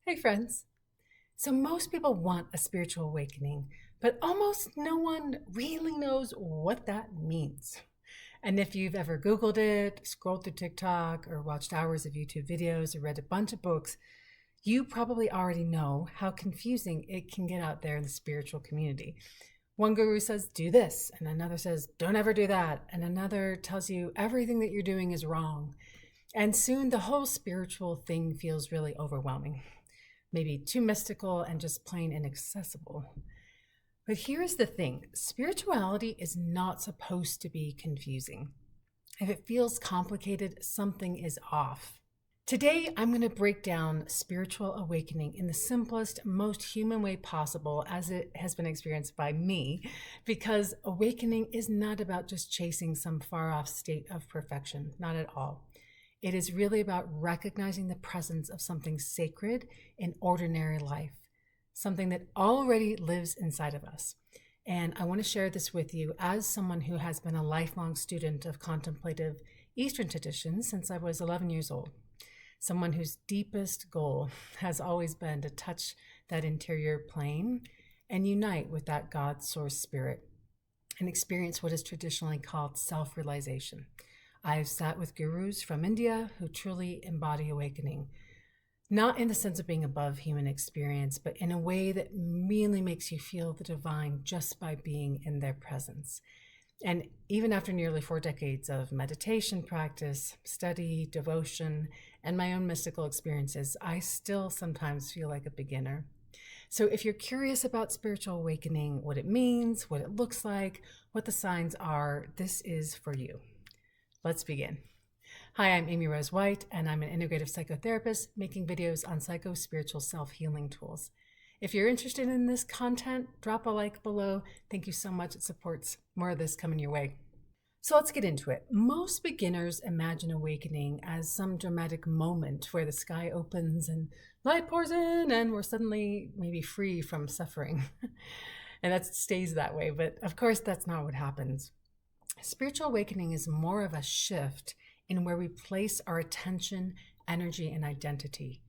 Hey friends. So most people want a spiritual awakening, but almost no one really knows what that means. And if you've ever Googled it, scrolled through TikTok, or watched hours of YouTube videos, or read a bunch of books, you probably already know how confusing it can get out there in the spiritual community. One guru says, do this, and another says, don't ever do that, and another tells you everything that you're doing is wrong. And soon the whole spiritual thing feels really overwhelming, maybe too mystical and just plain inaccessible. But here's the thing, spirituality is not supposed to be confusing. If it feels complicated, something is off. Today, I'm going to break down spiritual awakening in the simplest, most human way possible as it has been experienced by me, because awakening is not about just chasing some far-off state of perfection, not at all. It is really about recognizing the presence of something sacred in ordinary life, something that already lives inside of us. And I want to share this with you as someone who has been a lifelong student of contemplative Eastern traditions since I was 11 years old. Someone whose deepest goal has always been to touch that interior plane and unite with that God source spirit and experience what is traditionally called self-realization. I've sat with gurus from India who truly embody awakening, not in the sense of being above human experience, but in a way that really makes you feel the divine just by being in their presence. And even after nearly 4 decades of meditation practice, study, devotion, and my own mystical experiences, I still sometimes feel like a beginner. So if you're curious about spiritual awakening, what it means, what it looks like, what the signs are, this is for you. Let's begin. Hi, I'm Amy Rose White, and I'm an integrative psychotherapist making videos on psycho-spiritual self-healing tools. If you're interested in this content, drop a like below. Thank you so much. It supports more of this coming your way. So let's get into it. Most beginners imagine awakening as some dramatic moment where the sky opens and light pours in and we're suddenly maybe free from suffering. And that stays that way, but of course that's not what happens. Spiritual awakening is more of a shift in where we place our attention, energy, and identity.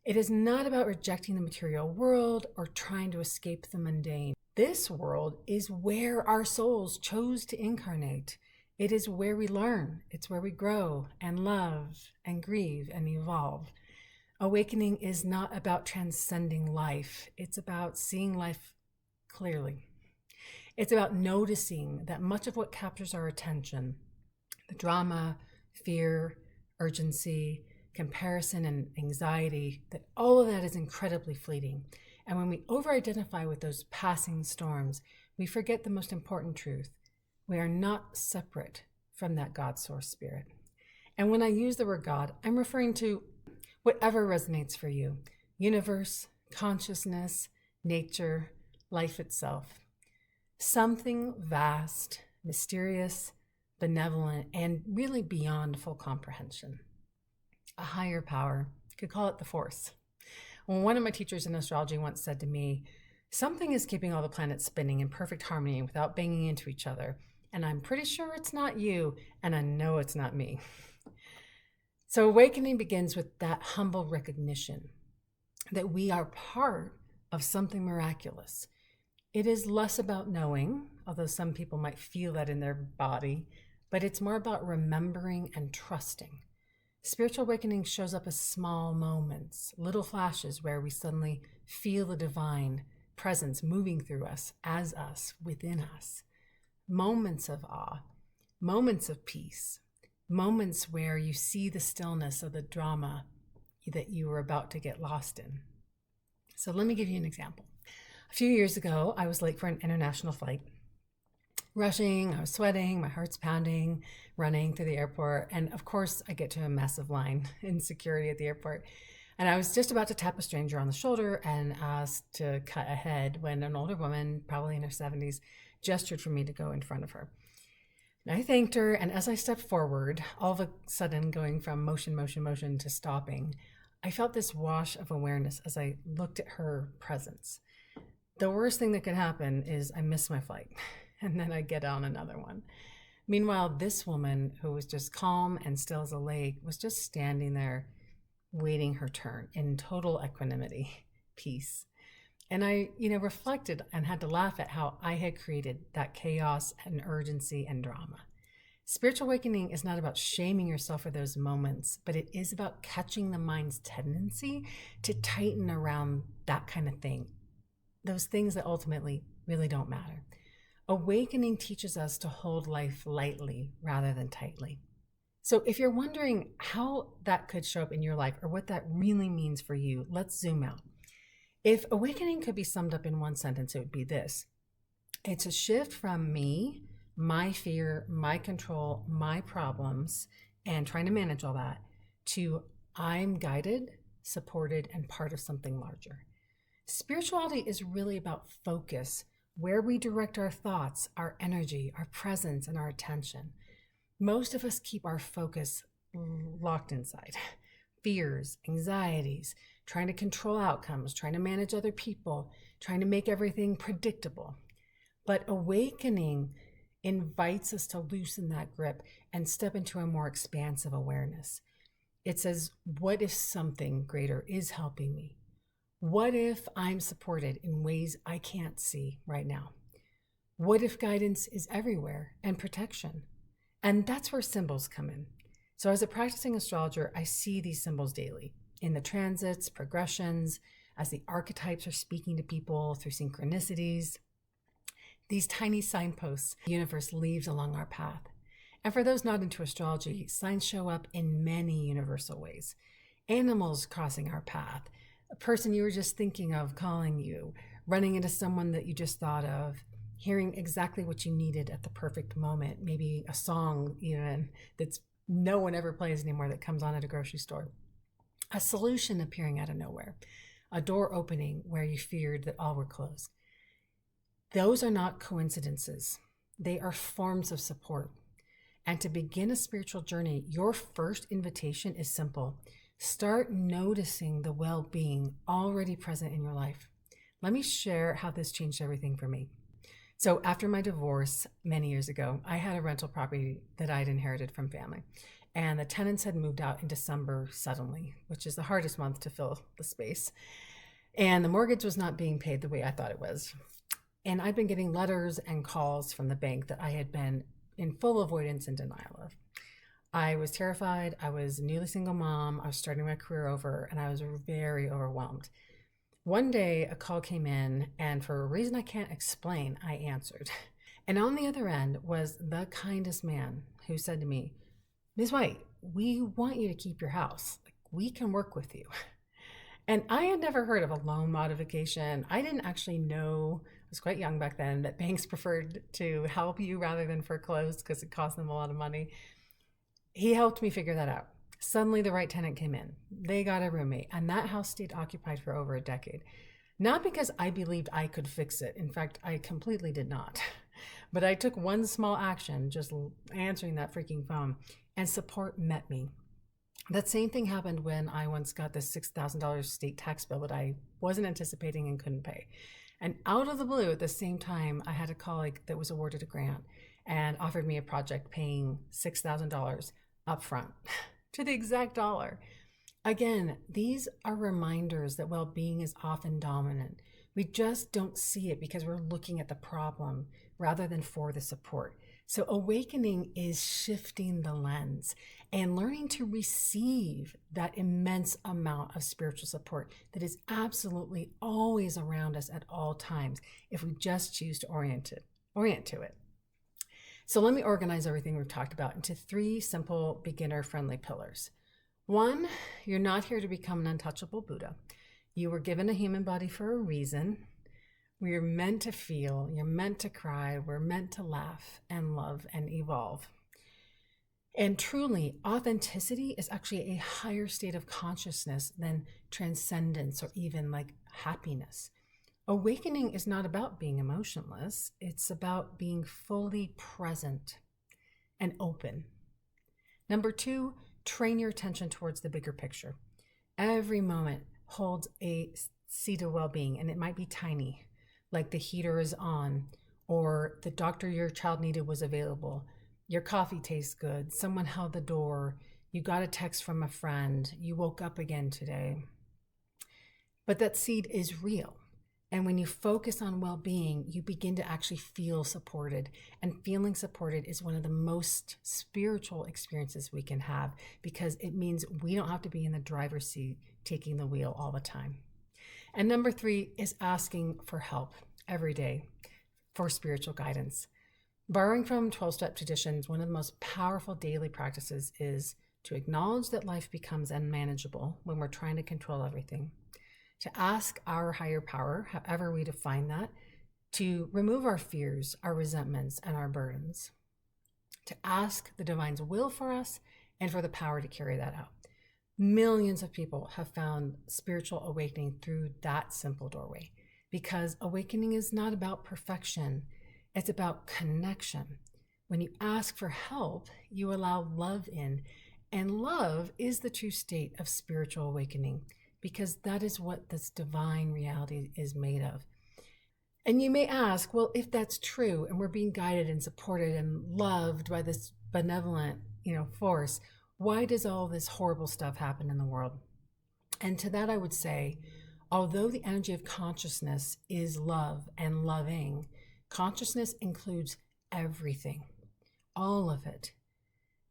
It is not about rejecting the material world or trying to escape the mundane. This world is where our souls chose to incarnate. It is where we learn. It's where we grow and love and grieve and evolve. Awakening is not about transcending life. It's about seeing life clearly. It's about noticing that much of what captures our attention, the drama, fear, urgency, comparison, and anxiety, that all of that is incredibly fleeting. And when we over-identify with those passing storms, we forget the most important truth. We are not separate from that God source spirit. And when I use the word God, I'm referring to whatever resonates for you: universe, consciousness, nature, life itself. Something vast, mysterious, benevolent, and really beyond full comprehension. A higher power. You could call it the force. Well, one of my teachers in astrology once said to me, something is keeping all the planets spinning in perfect harmony without banging into each other. And I'm pretty sure it's not you, and I know it's not me. So awakening begins with that humble recognition that we are part of something miraculous. It is less about knowing, although some people might feel that in their body, but it's more about remembering and trusting. Spiritual awakening shows up as small moments, little flashes where we suddenly feel the divine presence moving through us, as us, within us. Moments of awe, moments of peace, moments where you see the stillness of the drama that you were about to get lost in. So let me give you an example. A few years ago, I was late for an international flight. Rushing, I was sweating, my heart's pounding, running through the airport. And of course, I get to a massive line in security at the airport. And I was just about to tap a stranger on the shoulder and ask to cut ahead when an older woman, probably in her 70s, gestured for me to go in front of her. And I thanked her, and as I stepped forward, all of a sudden going from motion, motion, motion to stopping, I felt this wash of awareness as I looked at her presence. The worst thing that could happen is I miss my flight, and then I get on another one. Meanwhile, this woman, who was just calm and still as a lake, was just standing there, waiting her turn in total equanimity, peace. And I, reflected and had to laugh at how I had created that chaos and urgency and drama. Spiritual awakening is not about shaming yourself for those moments, but it is about catching the mind's tendency to tighten around that kind of thing, those things that ultimately really don't matter. Awakening teaches us to hold life lightly rather than tightly. So if you're wondering how that could show up in your life or what that really means for you, let's zoom out. If awakening could be summed up in one sentence, it would be this. It's a shift from me, my fear, my control, my problems, and trying to manage all that, to I'm guided, supported, and part of something larger. Spirituality is really about focus, where we direct our thoughts, our energy, our presence, and our attention. Most of us keep our focus locked inside. Fears, anxieties, trying to control outcomes, trying to manage other people, trying to make everything predictable. But awakening invites us to loosen that grip and step into a more expansive awareness. It says, what if something greater is helping me? What if I'm supported in ways I can't see right now? What if guidance is everywhere and protection? And that's where symbols come in. So as a practicing astrologer, I see these symbols daily in the transits, progressions, as the archetypes are speaking to people through synchronicities. These tiny signposts the universe leaves along our path. And for those not into astrology, signs show up in many universal ways. Animals crossing our path, a person you were just thinking of calling you, running into someone that you just thought of, hearing exactly what you needed at the perfect moment, maybe a song even that's no one ever plays anymore that comes on at a grocery store, a solution appearing out of nowhere, a door opening where you feared that all were closed. Those are not coincidences. They are forms of support. And to begin a spiritual journey, your first invitation is simple. Start noticing the well-being already present in your life. Let me share how this changed everything for me. So after my divorce many years ago, I had a rental property that I'd inherited from family. And the tenants had moved out in December suddenly, which is the hardest month to fill the space. And the mortgage was not being paid the way I thought it was. And I'd been getting letters and calls from the bank that I had been in full avoidance and denial of. I was terrified. I was a newly single mom. I was starting my career over, and I was very overwhelmed. One day, a call came in, and for a reason I can't explain, I answered. And on the other end was the kindest man who said to me, Ms. White, we want you to keep your house. We can work with you. And I had never heard of a loan modification. I didn't actually know, I was quite young back then, that banks preferred to help you rather than foreclose because it cost them a lot of money. He helped me figure that out. Suddenly the right tenant came in. They got a roommate, and that house stayed occupied for over a decade. Not because I believed I could fix it. In fact, I completely did not. But I took one small action, just answering that freaking phone, and support met me. That same thing happened when I once got this $6,000 state tax bill that I wasn't anticipating and couldn't pay. And out of the blue, at the same time, I had a colleague that was awarded a grant and offered me a project paying $6,000 upfront to the exact dollar. Again, these are reminders that well-being is often dominant. We just don't see it because we're looking at the problem rather than for the support. So awakening is shifting the lens and learning to receive that immense amount of spiritual support that is absolutely always around us at all times if we just choose to orient to it. So let me organize everything we've talked about into 3 simple beginner-friendly pillars. 1, you're not here to become an untouchable Buddha. You were given a human body for a reason. We're meant to feel, you're meant to cry, we're meant to laugh and love and evolve. And truly, authenticity is actually a higher state of consciousness than transcendence or even like happiness. Awakening is not about being emotionless. It's about being fully present and open. Number 2, train your attention towards the bigger picture. Every moment holds a seed of well-being, and it might be tiny, like the heater is on, or the doctor your child needed was available, your coffee tastes good, someone held the door, You got a text from a friend. You woke up again today. But that seed is real. And when you focus on well-being, you begin to actually feel supported. And feeling supported is one of the most spiritual experiences we can have, because it means we don't have to be in the driver's seat taking the wheel all the time. And number 3 is asking for help every day for spiritual guidance. Borrowing from 12-step traditions, one of the most powerful daily practices is to acknowledge that life becomes unmanageable when we're trying to control everything. To ask our higher power, however we define that, to remove our fears, our resentments, and our burdens. To ask the divine's will for us and for the power to carry that out. Millions of people have found spiritual awakening through that simple doorway, because awakening is not about perfection. It's about connection. When you ask for help, you allow love in, and love is the true state of spiritual awakening, because that is what this divine reality is made of. And you may ask, well, if that's true and we're being guided and supported and loved by this benevolent, force, why does all this horrible stuff happen in the world? And to that I would say, although the energy of consciousness is love and loving, consciousness includes everything, all of it.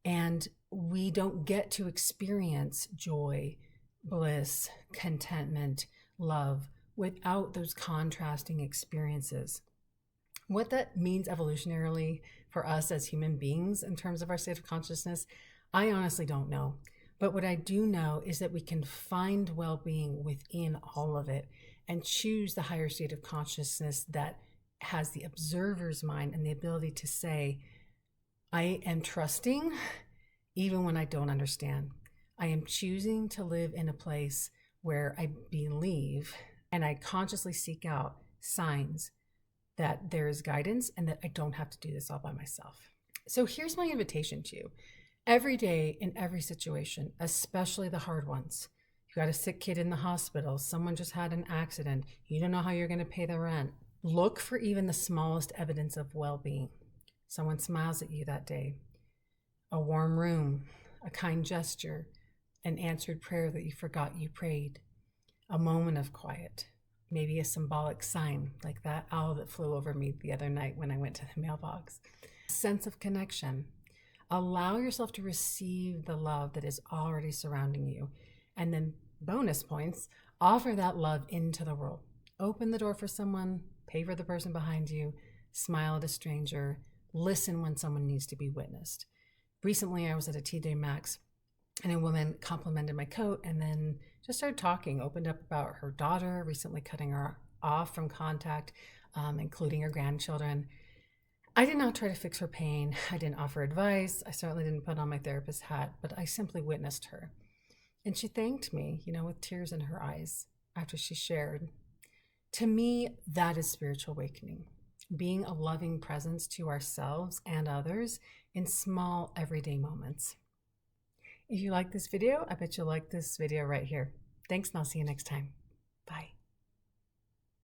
And we don't get to experience joy, bliss, contentment, love without those contrasting experiences. What that means evolutionarily for us as human beings in terms of our state of consciousness, I honestly don't know. But what I do know is that we can find well-being within all of it and choose the higher state of consciousness that has the observer's mind and the ability to say, I am trusting even when I don't understand. I am choosing to live in a place where I believe, and I consciously seek out signs that there is guidance and that I don't have to do this all by myself. So here's my invitation to you. Every day, in every situation, especially the hard ones, you got a sick kid in the hospital, someone just had an accident, you don't know how you're going to pay the rent. Look for even the smallest evidence of well-being. Someone smiles at you that day, a warm room, a kind gesture, an answered prayer that you forgot you prayed, a moment of quiet, maybe a symbolic sign like that owl that flew over me the other night when I went to the mailbox. A sense of connection. Allow yourself to receive the love that is already surrounding you. And then bonus points, offer that love into the world. Open the door for someone, pay for the person behind you, smile at a stranger, listen when someone needs to be witnessed. Recently, I was at a TJ Maxx and a woman complimented my coat and then just started talking, opened up about her daughter, recently cutting her off from contact, including her grandchildren. I did not try to fix her pain. I didn't offer advice. I certainly didn't put on my therapist hat, but I simply witnessed her. And she thanked me, with tears in her eyes after she shared. To me, that is spiritual awakening, being a loving presence to ourselves and others in small, everyday moments. If you like this video, I bet you'll like this video right here. Thanks, and I'll see you next time. Bye.